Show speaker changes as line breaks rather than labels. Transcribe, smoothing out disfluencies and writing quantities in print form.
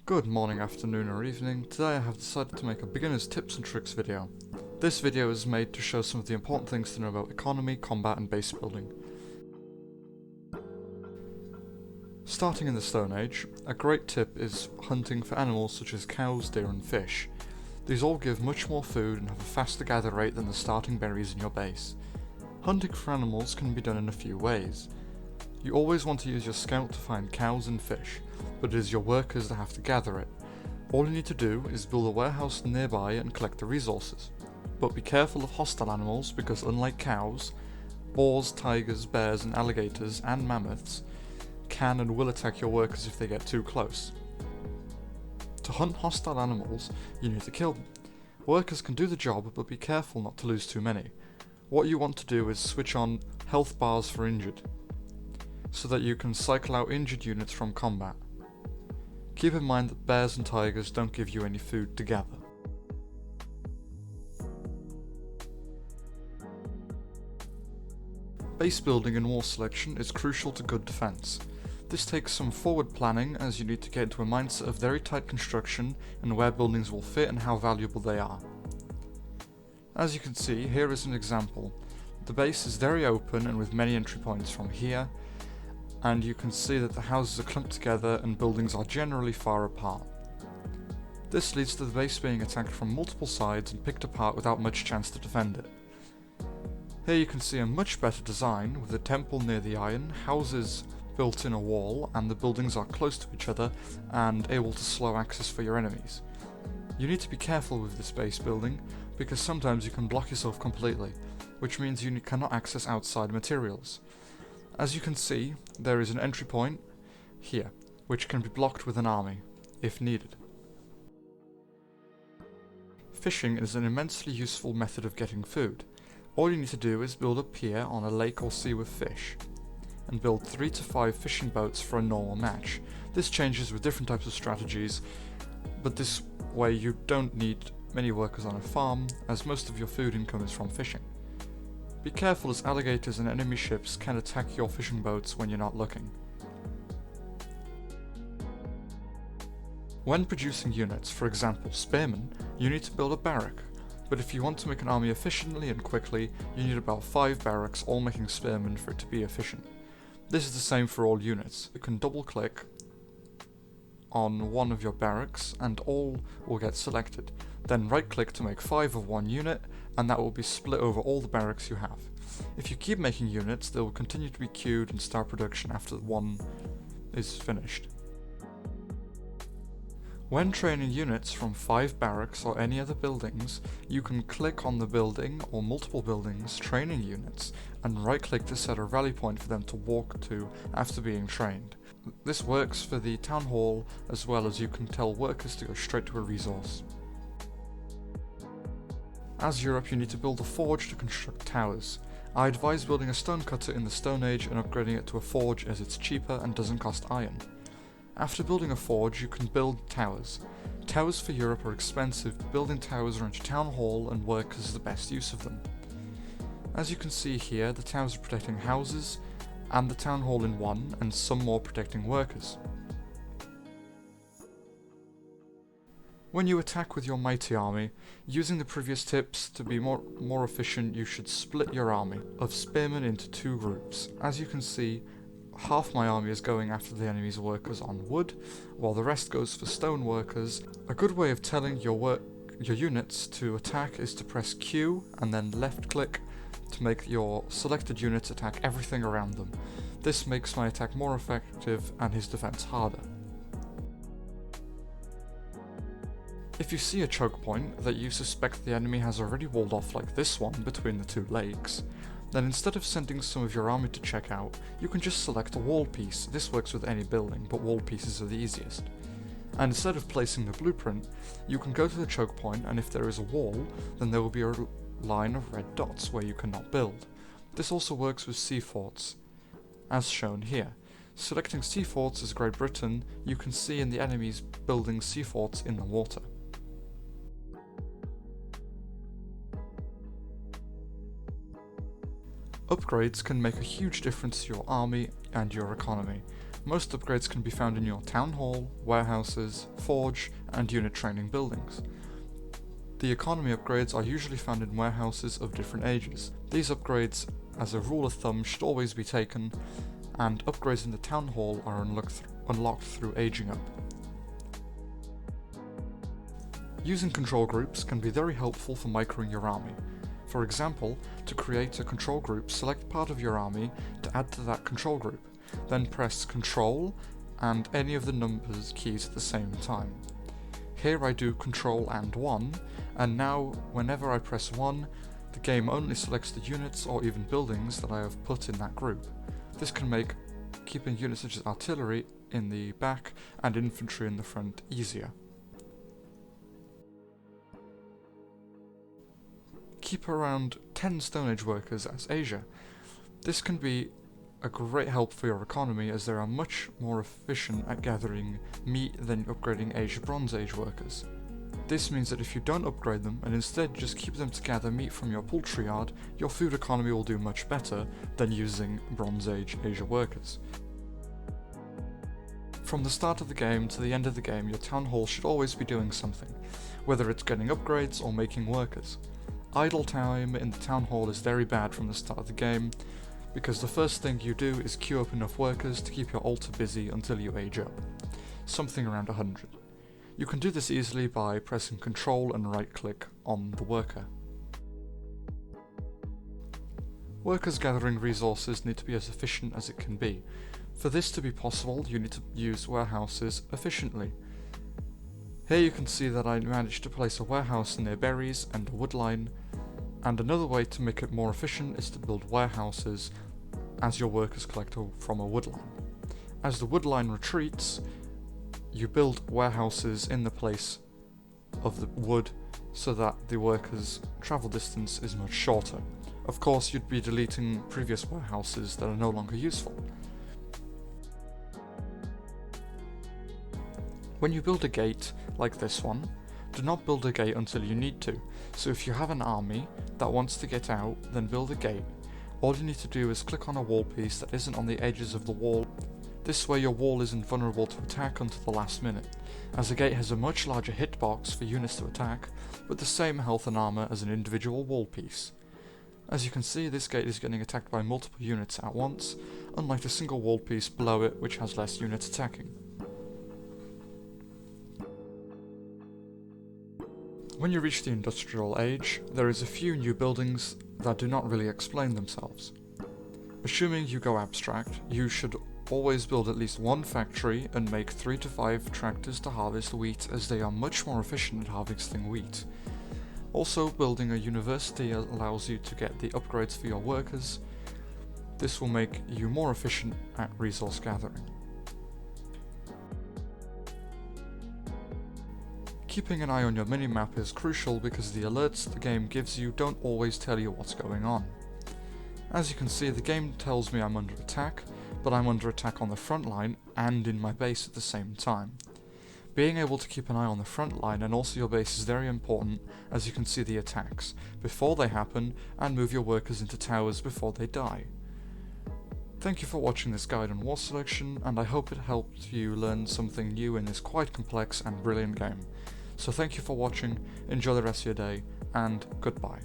Good morning, afternoon or evening. Today I have decided to make a beginner's tips and tricks video. This video is made to show some of the important things to know about economy, combat and base building. Starting in the Stone Age, a great tip is hunting for animals such as cows, deer and fish. These all give much more food and have a faster gather rate than the starting berries in your base. Hunting for animals can be done in a few ways. You always want to use your scout to find cows and fish, but it is your workers that have to gather it. All you need to do is build a warehouse nearby and collect the resources. But be careful of hostile animals because unlike cows, boars, tigers, bears and alligators and mammoths can and will attack your workers if they get too close. To hunt hostile animals, you need to kill them. Workers can do the job, but be careful not to lose too many. What you want to do is switch on health bars for injured, so that you can cycle out injured units from combat. Keep in mind that bears and tigers don't give you any food to gather. Base building and wall selection is crucial to good defense. This takes some forward planning as you need to get into a mindset of very tight construction and where buildings will fit and how valuable they are. As you can see, here is an example. The base is very open and with many entry points from here, and you can see that the houses are clumped together and buildings are generally far apart. This leads to the base being attacked from multiple sides and picked apart without much chance to defend it. Here you can see a much better design with a temple near the iron, houses built in a wall, and the buildings are close to each other and able to slow access for your enemies. You need to be careful with this base building because sometimes you can block yourself completely, which means you cannot access outside materials. As you can see, there is an entry point here, which can be blocked with an army, if needed. Fishing is an immensely useful method of getting food. All you need to do is build a pier on a lake or sea with fish, and build 3 to 5 fishing boats for a normal match. This changes with different types of strategies, but this way you don't need many workers on a farm, as most of your food income is from fishing. Be careful as alligators and enemy ships can attack your fishing boats when you're not looking. When producing units, for example spearmen, you need to build a barrack, but if you want to make an army efficiently and quickly, you need about 5 barracks all making spearmen for it to be efficient. This is the same for all units. You can double click on one of your barracks and all will get selected. Then right click to make 5 of one unit, and that will be split over all the barracks you have. If you keep making units, they will continue to be queued and start production after one is finished. When training units from 5 barracks or any other buildings, you can click on the building or multiple buildings training units and right click to set a rally point for them to walk to after being trained. This works for the town hall as well as you can tell workers to go straight to a resource. As Europe, you need to build a forge to construct towers. I advise building a stone cutter in the Stone Age and upgrading it to a forge as it's cheaper and doesn't cost iron. After building a forge, you can build towers. Towers for Europe are expensive, but building towers around your town hall and workers is the best use of them. As you can see here, the towers are protecting houses, and the town hall in one, and some more protecting workers. When you attack with your mighty army, using the previous tips to be more efficient, you should split your army of spearmen into 2 groups. As you can see, half my army is going after the enemy's workers on wood, while the rest goes for stone workers. A good way of telling your units to attack is to press Q and then left click to make your selected units attack everything around them. This makes my attack more effective and his defense harder. If you see a choke point that you suspect the enemy has already walled off like this one between the 2 lakes, then instead of sending some of your army to check out, you can just select a wall piece. This works with any building, but wall pieces are the easiest. And instead of placing the blueprint, you can go to the choke point, and if there is a wall, then there will be a line of red dots where you cannot build. This also works with sea forts, as shown here. Selecting sea forts as Great Britain, you can see in the enemies building sea forts in the water. Upgrades can make a huge difference to your army and your economy. Most upgrades can be found in your town hall, warehouses, forge, and unit training buildings. The economy upgrades are usually found in warehouses of different ages. These upgrades, as a rule of thumb, should always be taken, and upgrades in the town hall are unlocked through aging up. Using control groups can be very helpful for microing your army. For example, to create a control group, select part of your army to add to that control group, then press Control and any of the numbers keys at the same time. Here I do Control and 1, and now whenever I press 1, the game only selects the units or even buildings that I have put in that group. This can make keeping units such as artillery in the back and infantry in the front easier. Keep around 10 Stone Age workers as Asia. This can be a great help for your economy, as they are much more efficient at gathering meat than upgrading Asia Bronze Age workers. This means that if you don't upgrade them and instead just keep them to gather meat from your poultry yard, your food economy will do much better than using Bronze Age Asia workers. From the start of the game to the end of the game, your town hall should always be doing something, whether it's getting upgrades or making workers. Idle time in the town hall is very bad from the start of the game, because the first thing you do is queue up enough workers to keep your altar busy until you age up, something around 100. You can do this easily by pressing Ctrl and right click on the worker. Workers gathering resources need to be as efficient as it can be. For this to be possible, you need to use warehouses efficiently. Here you can see that I managed to place a warehouse near berries and a wood line, and another way to make it more efficient is to build warehouses as your workers collect from a wood line. As the wood line retreats, you build warehouses in the place of the wood so that the workers' travel distance is much shorter. Of course, you'd be deleting previous warehouses that are no longer useful. When you build a gate, like this one, do not build a gate until you need to. So if you have an army that wants to get out, then build a gate. All you need to do is click on a wall piece that isn't on the edges of the wall. This way your wall isn't vulnerable to attack until the last minute, as a gate has a much larger hitbox for units to attack, with the same health and armor as an individual wall piece. As you can see, this gate is getting attacked by multiple units at once, unlike the single wall piece below it which has less units attacking. When you reach the industrial age, there is a few new buildings that do not really explain themselves. Assuming you go abstract, you should always build at least one factory and make 3 to 5 tractors to harvest wheat, as they are much more efficient at harvesting wheat. Also, building a university allows you to get the upgrades for your workers. This will make you more efficient at resource gathering. Keeping an eye on your minimap is crucial because the alerts the game gives you don't always tell you what's going on. As you can see, the game tells me I'm under attack, but I'm under attack on the front line and in my base at the same time. Being able to keep an eye on the front line and also your base is very important, as you can see the attacks before they happen and move your workers into towers before they die. Thank you for watching this guide on war selection, and I hope it helped you learn something new in this quite complex and brilliant game. So thank you for watching, enjoy the rest of your day, and goodbye.